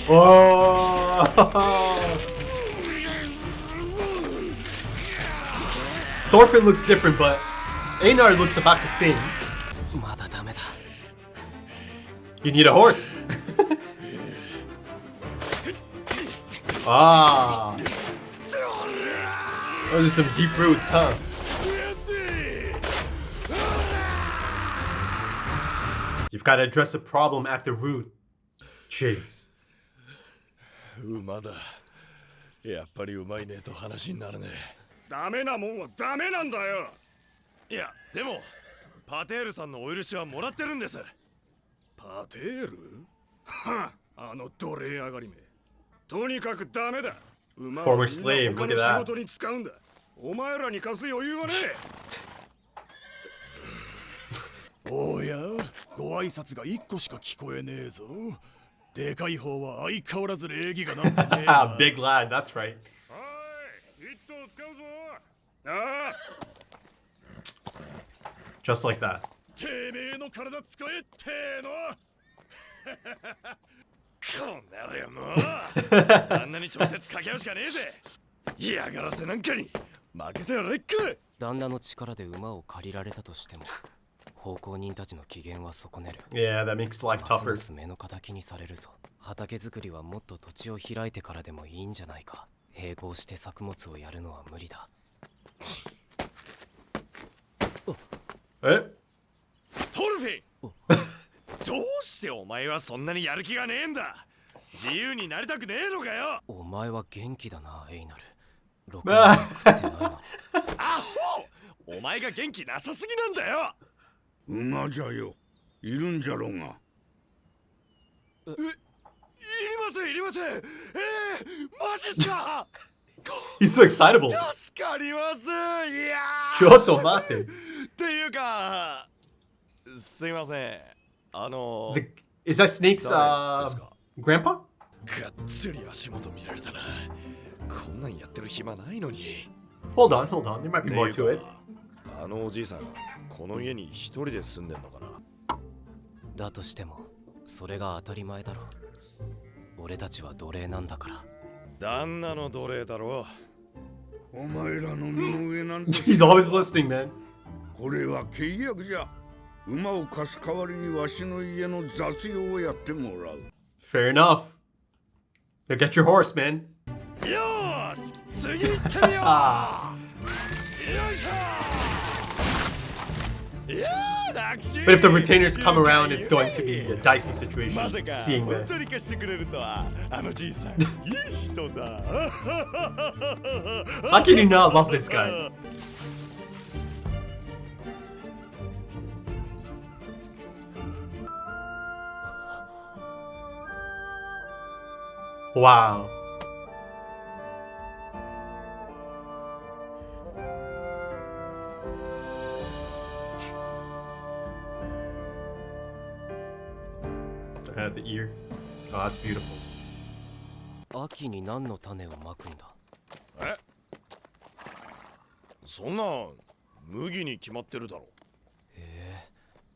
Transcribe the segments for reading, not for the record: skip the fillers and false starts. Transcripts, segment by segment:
Oh! Thorfinn looks different, but Einar looks about the same. You need a horse. Ah. Those are some deep roots, huh? You've got to address a problem at the root. Jeez. 馬だ。やっぱりうまいねと話になるね。ダメなもんはダメなんだよ。いや、でもパテールさんのお許しはもらってるんです。パテール？はあ、あの奴隷上がりめ。とにかくダメだ。馬はみんな他の仕事に使うんだ。お前らに貸す余裕はねえ。おや、ご挨拶が1個しか聞こえねえぞ。でかい方は相変わらず礼儀がなんてねえな。Big lad, that's right. はい、一頭使うぞ。ああ。Just like that. てめえの体使えっての。こんなれもう。あんなに直接掛け合うしかねえぜ。嫌がらせなんかに負けてやれっか。旦那の力で馬を借りられたとしても。奉公人たちの機嫌は損ねる。Yeah, that makes life tougher. 目の敵にされるぞ。畑作りはもっと土地を開いてからでもいいんじゃないか。並行して作物をやるのは無理だ。え？トルフィン。どうしてお前はそんなにやる気がねえんだ。自由になりたくねえのかよ。お前は元気だな、エイナル。ろくに食ってないのに。アホ！お前が元気なさすぎなんだよ。馬じゃよ。いるんじゃろうが。いりません、いりません。マジっすか。He's so excitable. 助かります。いやー。ちょっと待って。っていうか、すいません。Is that Snake's grandpa? がっつり足元見られたな。こんなんやってる暇ないのに。Hold on. There might be more to it. あのおじいさん、この家に一人で住んでんのかな。だとしても、それが当たり前だろ。俺たちは奴隷なんだから。旦那の奴隷だろう。お前らの身の上なんて。He's always listening, man. これは契約じゃ。馬を貸す代わりにわしの家の雑用をやってもらう。Fair enough. Now get your horse, man. よーし、次行ってみよう。よいしょ。But if the retainers come around, it's going to be a dicey situation seeing this. How can you not love this guy? Wow. The ear. Oh, that's beautiful. 秋に何の種をまくんだ。え？そんな麦に決まってるだろ。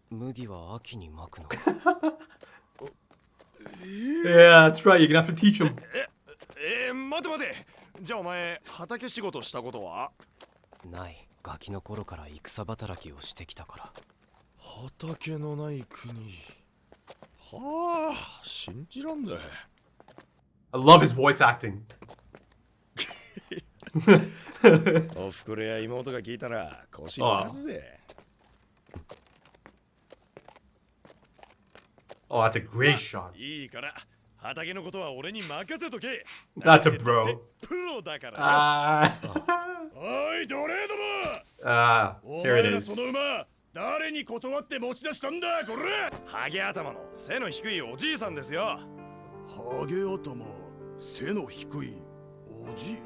麦は秋にまくの。Yeah, that's right. You're gonna have to teach him. 待て待て。じゃあお前畑仕事したことは？ない。ガキの頃から戦働きをしてきたから。畑のない国。はあ、信じらんね。I love his voice acting. おふくろや妹が聞いたら腰抜かすぜ。Oh, that's a great shot. いいから畑のことは俺に任せとけ。That's a bro. プロだから。おい奴隷ども。Here it is. その馬誰に断って持ち出したんだこれ。ハゲ頭の背の低いおじいさんですよ。ハゲ頭背の低いおじい。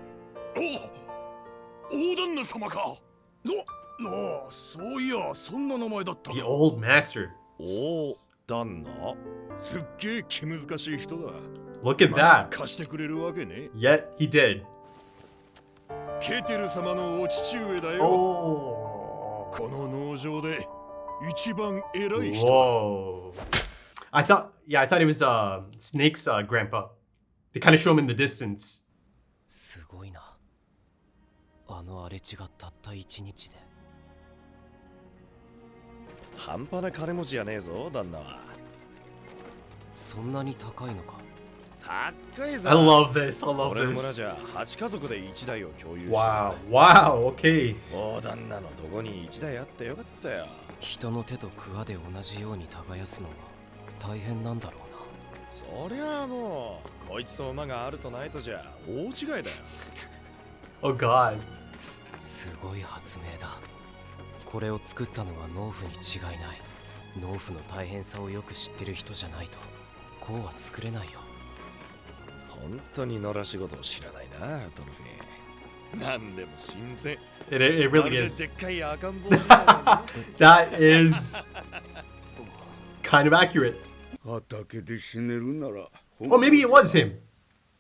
大旦那様か。そういやそんな名前だった。 The old master. 大旦那。すっげえ気難しい人だ。 Look at that. 貸してくれるわけね。 Yet he did. ケテル様のお父上だよ。この農場で一番偉い人。 Whoa. I thought he was Snake's grandpa. They kind of show him in the distance. すごいな。あの荒れ地がたった一日で。半端な金持ちじゃねえぞ旦那は。そんなに高いのか。高いぞ。 I love this. I love 俺の村 this. じゃ8家族で1台を共有して Wow. Wow. Okay. 大旦那のとこに1台あってよかったよ。人の手と桑で同じように耕すのは大変なんだろうな。そりゃあもうこいつと馬があるとないとじゃ大違いだよ。 Oh God. すごい発明だ。これを作ったのは農夫に違いない。農夫の大変さをよく知ってる人じゃないとこうは作れないよ。本当に野良仕事を知らないなトロフィー。何でも新鮮。 It really is. でっかい赤ん坊みたいなぞ。 That is kind of accurate. 畑で死ねるなら Well, maybe it was him.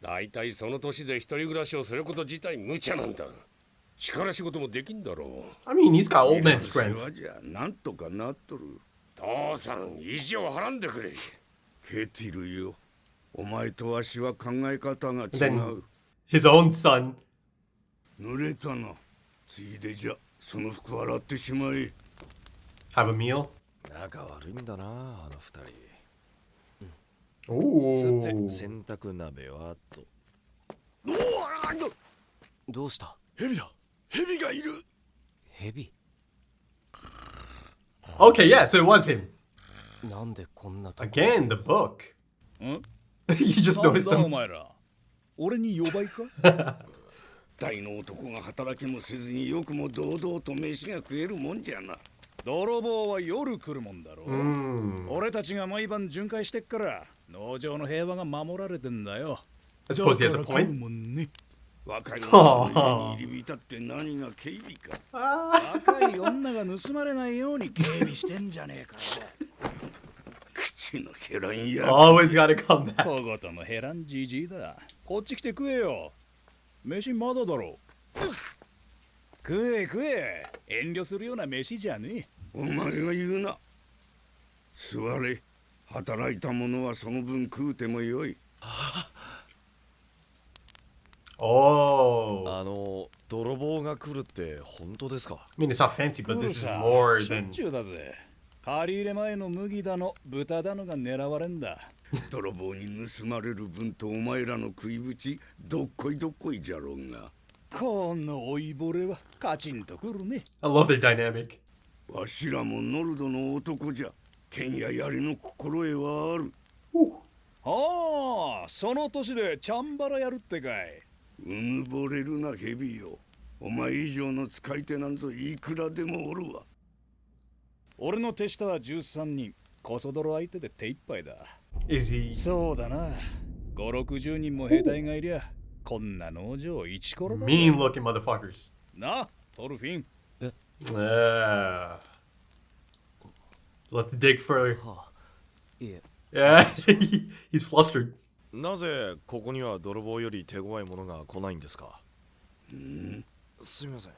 だいたいその年で一人暮らしをすること自体無茶なんだ。力仕事もできんだろう。 I mean, he's got old man 世話 strength. じゃなんとかなっとる。父さん、意地をはらんでくれ。ケティルよ、お前とわしは考え方が違 Then う。 his own son. 濡れたな。ついでじゃその服洗ってしまえ。 Have a meal. 仲悪いんだなあの二人。 Ooh. さて洗濯鍋はと。どうした？蛇だ。蛇がいる。蛇？ Okay, yeah, so it was him. なんでこんなとこ。 Again, the book. ん You just なん noticed だお them. 前ら俺に呼ばいか大の男が働きもせずによくも堂々と飯が食えるもんじゃな。泥棒は夜来るもんだろ、 Mm. 俺たちが毎晩巡回してっから農場の平和が守られてんだよ。 I suppose he has a だから来る point. もんね。若い者の家に入り浸って何が警備か。若い女が盗まれないように警備してんじゃねえか口の減らんや Always gotta come よ。 back. 小言の減らんじじいだ。こっち来て食えよ。飯まだだろ。食え食え。遠慮するような飯じゃねえ。お前が言うな。座れ。働いた者はその分食うてもよい。 Oh. 泥棒が来るって本当ですか？ I mean, it's not fancy, but 来る this is さ more しょっ than. ちゅうだぜ。借り入れ前の麦だの豚だのが狙われんだ。泥棒に盗まれる分とお前らの食いぶちどっこいどっこいじゃろうが。この老いぼれはカチンとくるね。 I love their dynamic. わしらもノルドの男じゃ。剣や槍の心得はある。ああ、その年でチャンバラやるってかい。うぬぼれるなヘビよ。お前以上の使い手なんぞいくらでもおるわ。俺の手下は13人。コソ泥相手で手一杯だ。 Is he? そうだな。5、60人も兵隊がいりゃ、こんな農場一コロだ。 Mean looking motherfuckers. な、トルフィン。 Yeah. Let's dig further. はあ、いえ、 Yeah, he's flustered. なぜここには泥棒より手強いものが来ないんですか？すみません。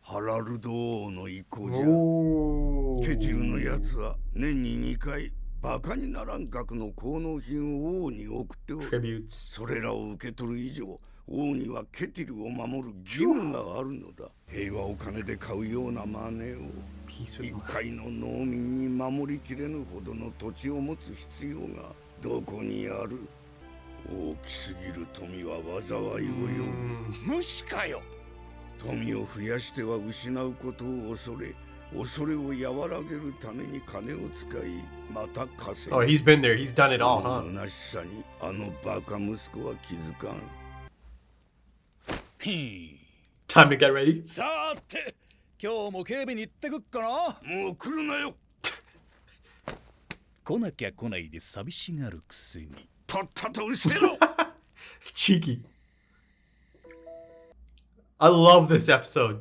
ハラルド王の意向じゃ。 Oh. ケティルのやつは年に2回バカにならん額の効能品を王に送っておる。 Tributes. それらを受け取る以上、王にはケティルを守る義務があるのだ。平和を金で買うようなマネーを Peace 一 with 回の農民に守りきれぬほどの土地を持つ必要がどこにある。大きすぎる富は災いを呼ぶ。虫かよ。富を増やしては失うことを恐れ、恐れを和らげるために金を使い、また稼ぐ。 Oh, he's been there. He's done it all, その huh? 虚しさにあのバカ息子は気づかん。ひん。 Time to get ready. さーて、今日も警備に行ってくっかな。もう来るなよ。来なきゃ来ないで寂しがるくせに。とっとと失せろ。 Cheeky. I love this episode.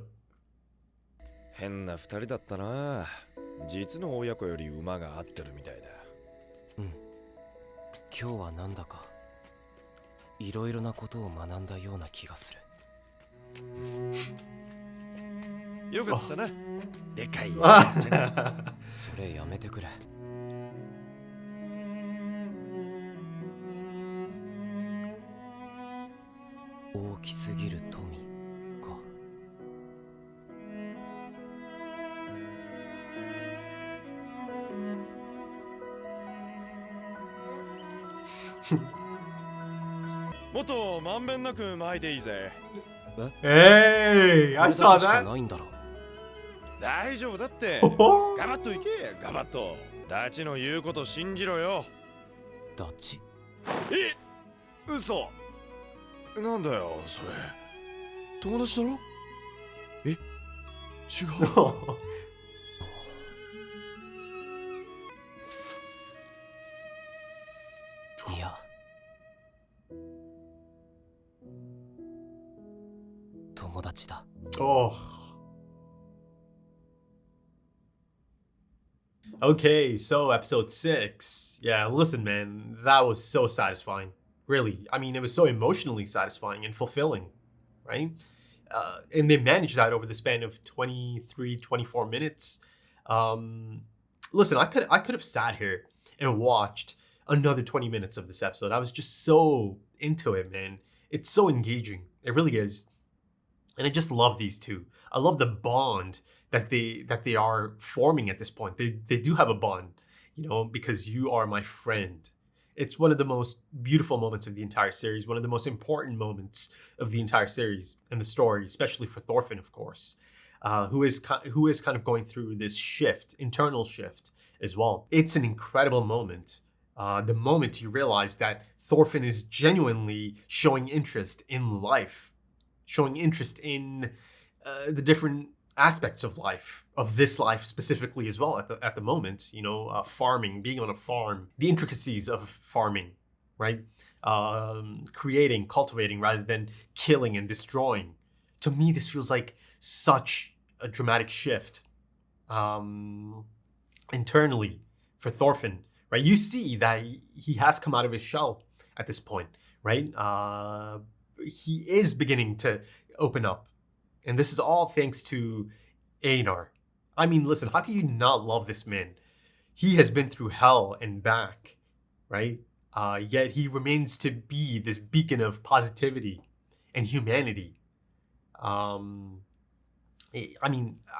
変な二人だったな。実の親子より馬が合ってるみたいだ。今日はなんだかいろいろなことを学んだような気がする。よかったな。でかいよ。それやめてくれ。大きすぎる富か。もっとまんべんなく巻いていいぜ。 Hey, I これ saw だけしか that. ないんだろ。大丈夫だって。 Oh. ガバッといけ、ガバッと。ダチの言うこと信じろよ。ダチ。え、嘘。なんだよそれ。友達だろ。え、違う。いや。友達だ。Oh. Okay, so episode 6. Yeah, listen, man, that was so satisfying. Really. I mean, it was so emotionally satisfying and fulfilling, right? And they managed that over the span of 23, 24 minutes. Listen, I could have sat here and watched another 20 minutes of this episode. I was just so into it, man. It's so engaging. It really is. And I just love these two. I love the bond that they are forming at this point. They do have a bond, you know, because you are my friend. It's one of the most beautiful moments of the entire series, one of the most important moments of the entire series and the story, especially for Thorfinn, of course, who is kind of going through this shift, internal shift as well. It's an incredible moment. The moment you realize that Thorfinn is genuinely showing interest in life, showing interest in the different aspects of life, of this life specifically as well at the moment, you know, farming, being on a farm, the intricacies of farming, right? Creating, cultivating rather than killing and destroying. To me, this feels like such a dramatic shift internally for Thorfinn, right? You see that he has come out of his shell at this point, right? He is beginning to open up. And this is all thanks to Einar. I mean, listen, how can you not love this man? He has been through hell and back, right? Yet he remains to be this beacon of positivity and humanity. I mean,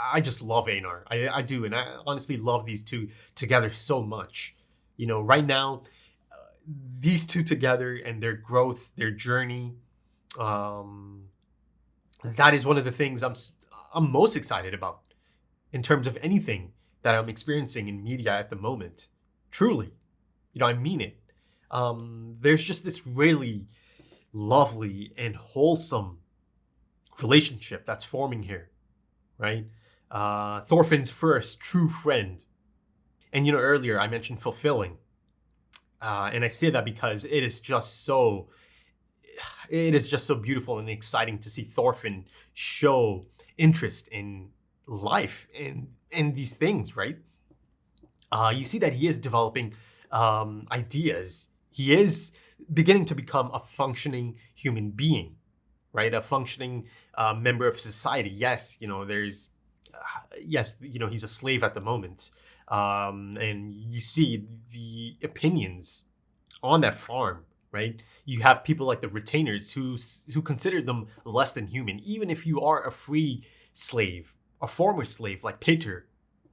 I just love Einar. I do. And I honestly love these two together so much. You know, right now, these two together and their growth, their journey, that is one of the things I'm most excited about in terms of anything that I'm experiencing in media at the moment. Truly, you know, I mean it. There's just this really lovely and wholesome relationship that's forming here, right? Thorfinn's first true friend. And, you know, earlier I mentioned fulfilling. And I say that because it is just so beautiful and exciting to see Thorfinn show interest in life and in these things, right? You see that he is developing ideas. He is beginning to become a functioning human being, right? A functioning member of society. Yes, you know, he's a slave at the moment. And you see the opinions on that farm, right? You have people like the retainers who consider them less than human, even if you are a free slave, a former slave like Peter.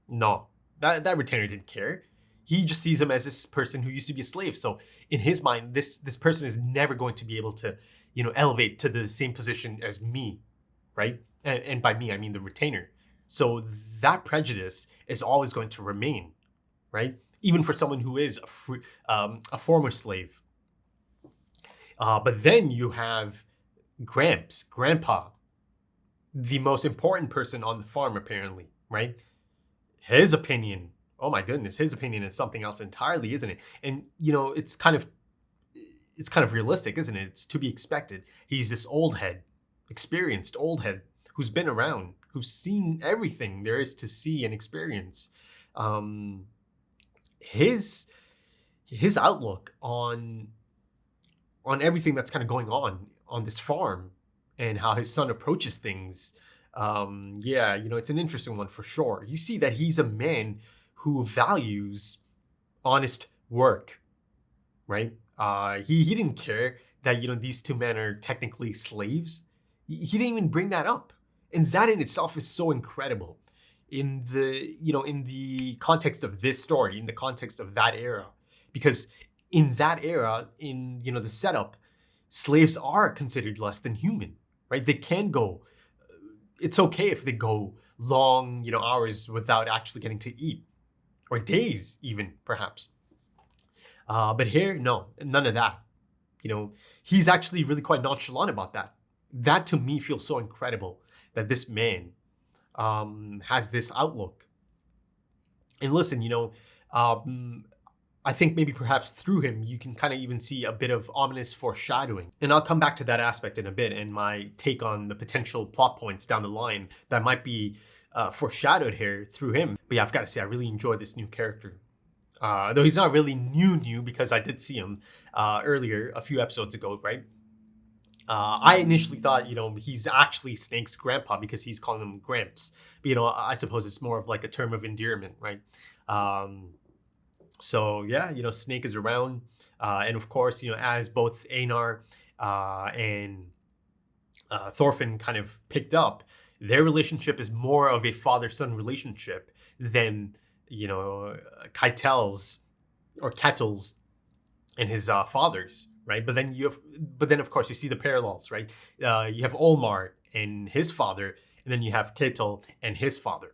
No, that retainer didn't care. He just sees him as this person who used to be a slave. So in his mind, this person is never going to be able to, you know, elevate to the same position as me, right? And by me, I mean the retainer. So that prejudice is always going to remain, right? Even for someone who is a former slave. But then you have Grandpa, the most important person on the farm, apparently, right? His opinion, oh my goodness, his opinion is something else entirely, isn't it? And, you know, it's kind of realistic, isn't it? It's to be expected. He's this old head, experienced old head who's been around, who's seen everything there is to see and experience. His outlook on everything that's kind of going on this farm and how his son approaches things. Yeah, you know, it's an interesting one for sure. You see that he's a man who values honest work, right? He didn't care that, these two men are technically slaves. He didn't even bring that up. And that in itself is so incredible in the context of this story, in the context of that era. Because in that era, in, the setup, slaves are considered less than human, right? They can go, it's okay if they go long, hours without actually getting to eat, or days even, perhaps. But here, no, none of that. He's actually really quite nonchalant about that. That to me feels so incredible that this man has this outlook. And listen, I think maybe perhaps through him, you can kind of even see a bit of ominous foreshadowing. And I'll come back to that aspect in a bit and my take on the potential plot points down the line that might be foreshadowed here through him. But yeah, I've got to say, I really enjoy this new character. Though he's not really new because I did see him earlier, a few episodes ago, right? I initially thought, he's actually Snake's grandpa because he's calling him Gramps. But, I suppose it's more of like a term of endearment, right? So yeah, Snake is around. And of course, as both Einar and Thorfinn kind of picked up, their relationship is more of a father-son relationship than, Keitel's or Ketil's and his father's, right? But then of course you see the parallels, right? You have Olmar and his father, and then you have Ketil and his father.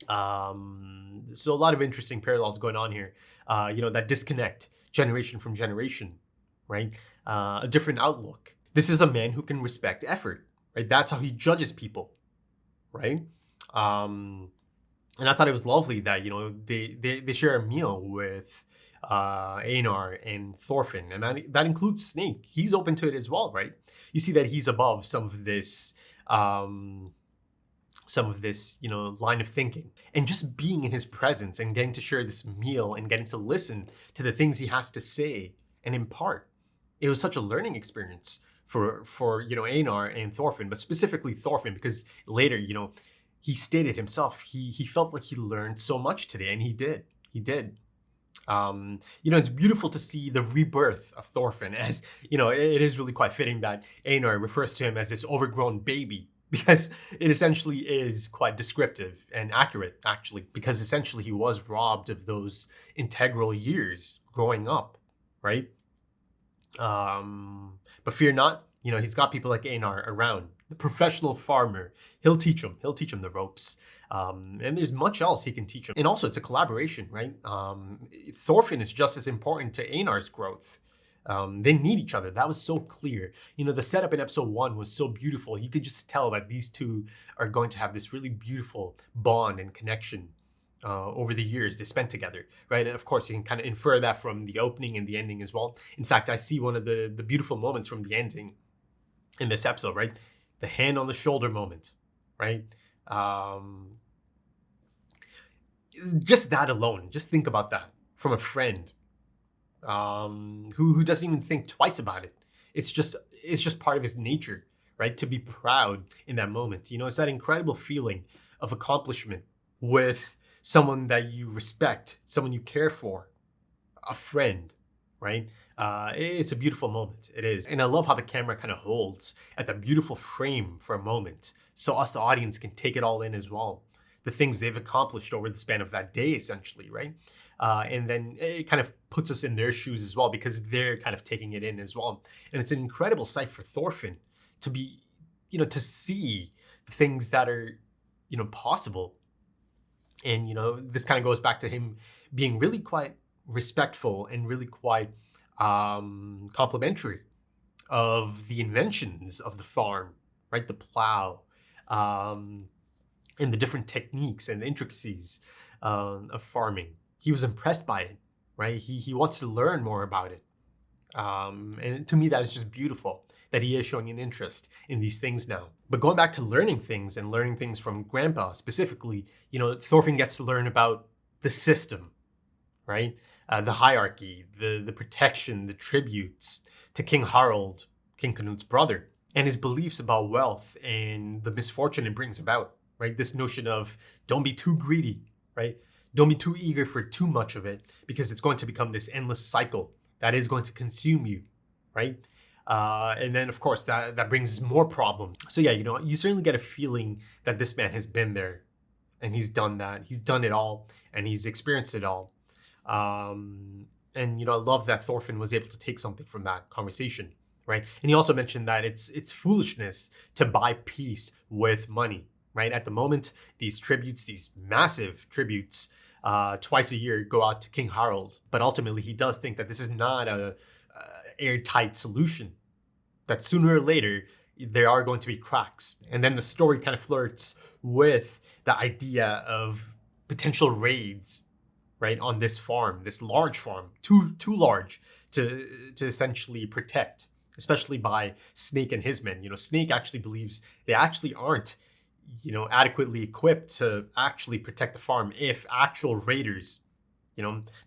So a lot of interesting parallels going on here. That disconnect generation from generation, right? A different outlook. This is a man who can respect effort, right? That's how he judges people, right? And I thought it was lovely that, they share a meal with Einar and Thorfinn, and that includes Snake. He's open to it as well, right? You see that he's above some of this line of thinking, and just being in his presence and getting to share this meal and getting to listen to the things he has to say and impart. It was such a learning experience for Einar and Thorfinn, but specifically Thorfinn, because later, he stated himself, he felt like he learned so much today, and he did. It's beautiful to see the rebirth of Thorfinn, as, it is really quite fitting that Einar refers to him as this overgrown baby, because it essentially is quite descriptive and accurate, actually, because essentially he was robbed of those integral years growing up, right? But fear not, he's got people like Einar around. The professional farmer, he'll teach him the ropes. And there's much else he can teach him. And also it's a collaboration, right? Thorfinn is just as important to Einar's growth. They need each other. That was so clear. The setup in episode 1 was so beautiful. You could just tell that these two are going to have this really beautiful bond and connection over the years they spent together, right? And of course, you can kind of infer that from the opening and the ending as well. In fact, I see one of the beautiful moments from the ending in this episode, right? The hand on the shoulder moment, right? Just that alone, just think about that from a friend who doesn't even think twice about it. It's just part of his nature, right? To be proud in that moment. It's that incredible feeling of accomplishment with someone that you respect, someone you care for, a friend, right? It's a beautiful moment. It is. And I love how the camera kind of holds at that beautiful frame for a moment, so us, the audience, can take it all in as well. The things they've accomplished over the span of that day, essentially, right? And then it kind of puts us in their shoes as well, because they're kind of taking it in as well. And it's an incredible sight for Thorfinn to be, to see the things that are, possible. And, this kind of goes back to him being really quite respectful and really quite complimentary of the inventions of the farm, right? The plow, and the different techniques and intricacies of farming. He was impressed by it, right? He wants to learn more about it. And to me, that is just beautiful that he is showing an interest in these things now. But going back to learning things and learning things from Grandpa specifically, Thorfinn gets to learn about the system, right? The hierarchy, the protection, the tributes to King Harald, King Canut's brother, and his beliefs about wealth and the misfortune it brings about, right? This notion of don't be too greedy, right? Don't be too eager for too much of it, because it's going to become this endless cycle that is going to consume you, right? And then, of course, that brings more problems. So yeah, you certainly get a feeling that this man has been there and he's done that. He's done it all and he's experienced it all. And I love that Thorfinn was able to take something from that conversation, right? And he also mentioned that it's foolishness to buy peace with money, right? At the moment, these tributes, these massive tributes, twice a year go out to King Harald. But ultimately, he does think that this is not a airtight solution, that sooner or later, there are going to be cracks. And then the story kind of flirts with the idea of potential raids, right, on this farm, this large farm, too large to essentially protect, especially by Snake and his men. Snake actually believes they actually aren't, adequately equipped to actually protect the farm if actual raiders,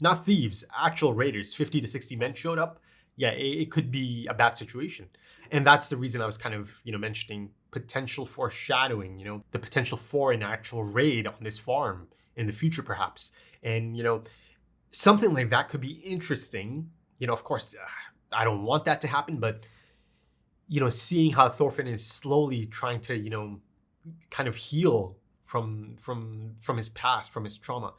not thieves, actual raiders, 50 to 60 men showed up. Yeah, it could be a bad situation. And that's the reason I was kind of, mentioning potential foreshadowing, the potential for an actual raid on this farm in the future, perhaps. And, something like that could be interesting. Of course, I don't want that to happen, but, seeing how Thorfinn is slowly trying to, kind of heal from his past, from his trauma.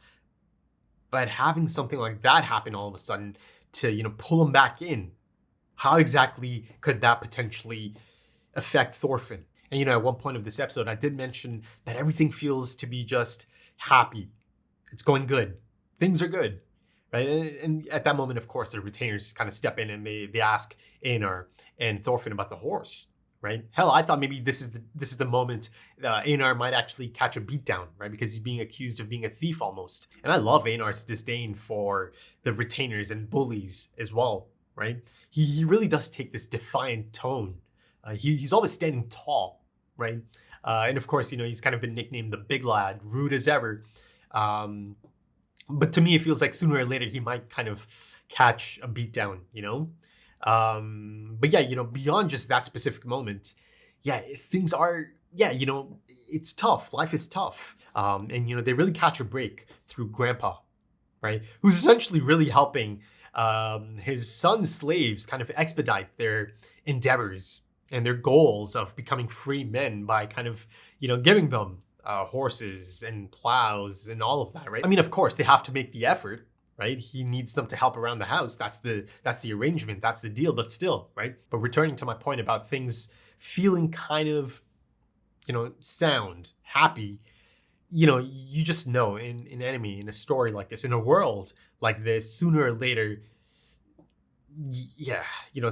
But having something like that happen all of a sudden to, pull him back in, how exactly could that potentially affect Thorfinn? And, at one point of this episode, I did mention that everything feels to be just happy. It's going good. Things are good, right? And at that moment, of course, the retainers kind of step in and they ask Einar and Thorfinn about the horse, right? Hell, I thought maybe this is the moment Einar might actually catch a beatdown, right? Because he's being accused of being a thief almost. And I love Einar's disdain for the retainers and bullies as well, right? He really does take this defiant tone. He's always standing tall, right? And of course, he's kind of been nicknamed the big lad, rude as ever. But to me, it feels like sooner or later he might kind of catch a beatdown, But yeah, beyond just that specific moment, yeah, things are, yeah, it's tough. Life is tough. And, they really catch a break through Grandpa, right? Who's essentially really helping his son's slaves kind of expedite their endeavors and their goals of becoming free men by kind of, giving them horses and plows and all of that, right? I mean, of course, they have to make the effort, right? He needs them to help around the house. That's the arrangement. That's the deal. But still, right? But returning to my point about things feeling kind of, sound, happy, you just know in anime, in a story like this, in a world like this, sooner or later, yeah,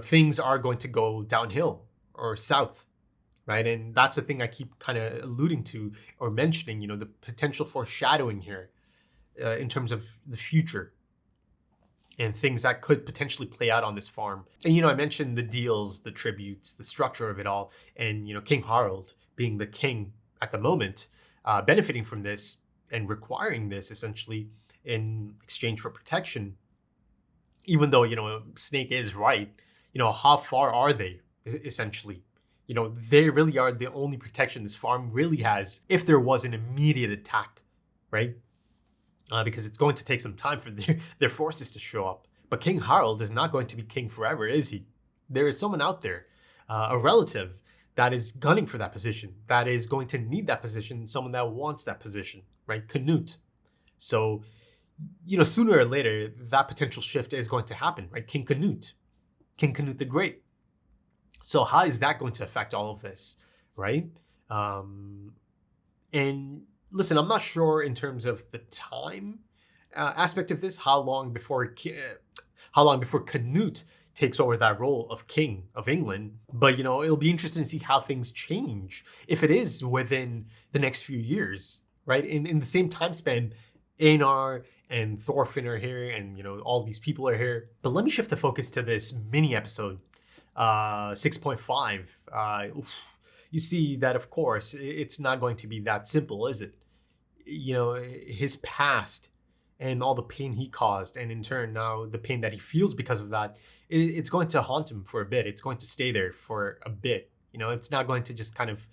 things are going to go downhill or south, right? And that's the thing I keep kind of alluding to or mentioning, the potential foreshadowing here in terms of the future and things that could potentially play out on this farm. And, I mentioned the deals, the tributes, the structure of it all, and, King Harald being the king at the moment, benefiting from this and requiring this essentially in exchange for protection. Even though, Snake is right, how far are they essentially? They really are the only protection this farm really has if there was an immediate attack, right? Because it's going to take some time for their forces to show up. But King Harald is not going to be king forever, is he? There is someone out there, a relative, that is gunning for that position, that is going to need that position, someone that wants that position, right? Canute. So, sooner or later, that potential shift is going to happen, right? King Canute the Great. So how is that going to affect all of this, right? And listen, I'm not sure in terms of the time aspect of this, how long before Canute takes over that role of king of England. But, it'll be interesting to see how things change if it is within the next few years, right? In the same time span, Einar and Thorfinn are here and, all these people are here. But let me shift the focus to this mini episode, 6.5. You see that, of course, it's not going to be that simple, is it? His past and all the pain he caused, and in turn now the pain that he feels because of that, it's going to haunt him for a bit. It's going to stay there for a bit. It's not going to just kind of,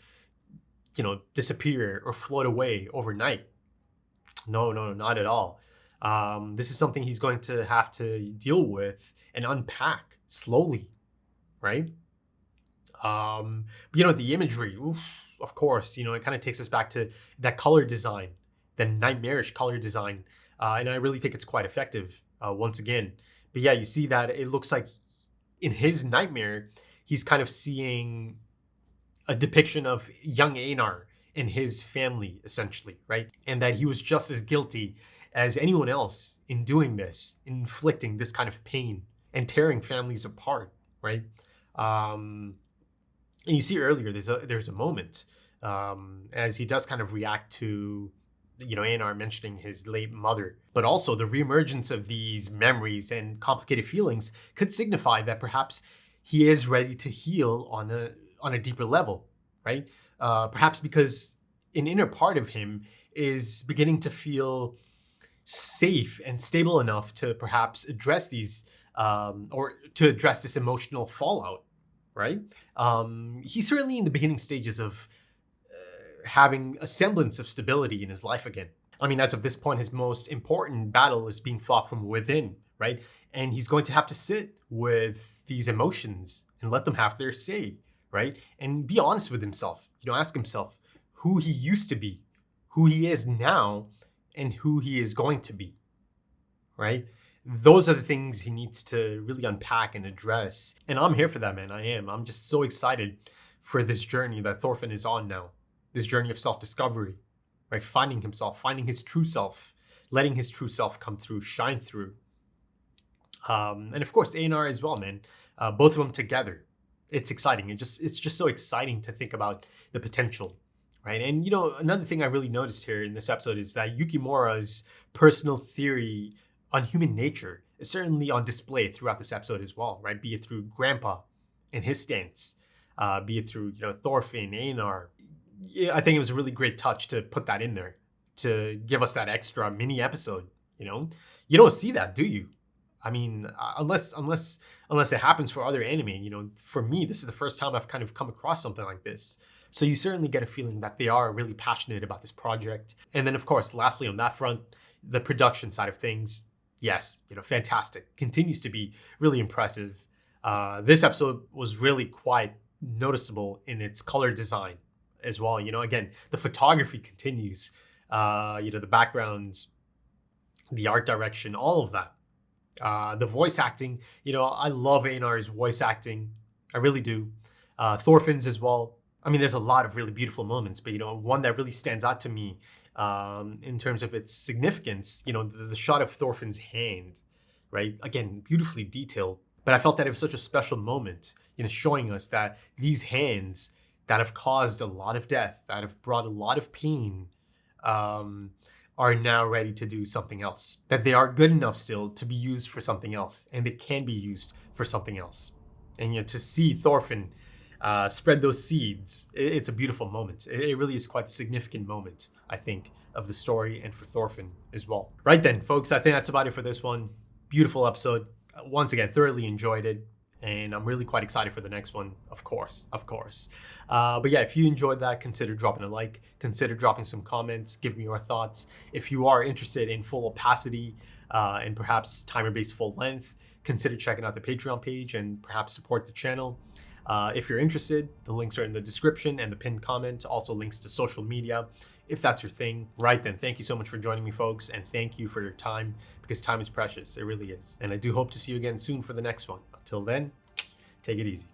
disappear or float away overnight. No, not at all. This is something he's going to have to deal with and unpack slowly, right? But, the imagery, of course, it kind of takes us back to that color design, the nightmarish color design. And I really think it's quite effective once again. But yeah, you see that it looks like in his nightmare, he's kind of seeing a depiction of young Einar and his family, essentially, right? And that he was just as guilty as anyone else in doing this, inflicting this kind of pain and tearing families apart, right? And you see earlier, there's a moment as he does kind of react to, Einar mentioning his late mother, but also the reemergence of these memories and complicated feelings could signify that perhaps he is ready to heal on a deeper level, right? Perhaps because an inner part of him is beginning to feel safe and stable enough to perhaps address these or to address this emotional fallout, right? He's certainly in the beginning stages of having a semblance of stability in his life again. I mean, as of this point, his most important battle is being fought from within, right? And he's going to have to sit with these emotions and let them have their say, right? And be honest with himself, ask himself who he used to be, who he is now, and who he is going to be, right? Those are the things he needs to really unpack and address. And I'm here for that, man. I am. I'm just so excited for this journey that Thorfinn is on now. This journey of self-discovery, right? Finding himself, finding his true self, letting his true self come through, shine through. And of course, Einar as well, man. Both of them together. It's exciting. It's just so exciting to think about the potential, right? And, another thing I really noticed here in this episode is that Yukimura's personal theory on human nature is certainly on display throughout this episode as well, right? Be it through Grandpa and his stance, be it through, Thorfinn, Einar. Yeah, I think it was a really great touch to put that in there, to give us that extra mini episode, You don't see that, do you? I mean, unless it happens for other anime, for me, this is the first time I've kind of come across something like this. So you certainly get a feeling that they are really passionate about this project. And then, of course, lastly on that front, the production side of things, yes, fantastic. Continues to be really impressive. This episode was really quite noticeable in its color design as well. Again, the photography continues, the backgrounds, the art direction, all of that. The voice acting, I love Einar's voice acting. I really do. Thorfinn's as well. I mean, there's a lot of really beautiful moments, but, one that really stands out to me in terms of its significance, the shot of Thorfinn's hand, right? Again, beautifully detailed. But I felt that it was such a special moment, showing us that these hands that have caused a lot of death, that have brought a lot of pain, are now ready to do something else. That they are good enough still to be used for something else, and they can be used for something else. And to see Thorfinn spread those seeds, it's a beautiful moment. It really is quite a significant moment, I think, of the story and for Thorfinn as well. Right then, folks, I think that's about it for this one. Beautiful episode. Once again, thoroughly enjoyed it. And I'm really quite excited for the next one, of course. But yeah, if you enjoyed that, consider dropping a like, consider dropping some comments, give me your thoughts. If you are interested in full opacity and perhaps timer-based full length, consider checking out the Patreon page and perhaps support the channel. If you're interested, the links are in the description and the pinned comment, also links to social media, if that's your thing. Right then, thank you so much for joining me, folks, and thank you for your time, because time is precious. It really is. And I do hope to see you again soon for the next one. Until then, take it easy.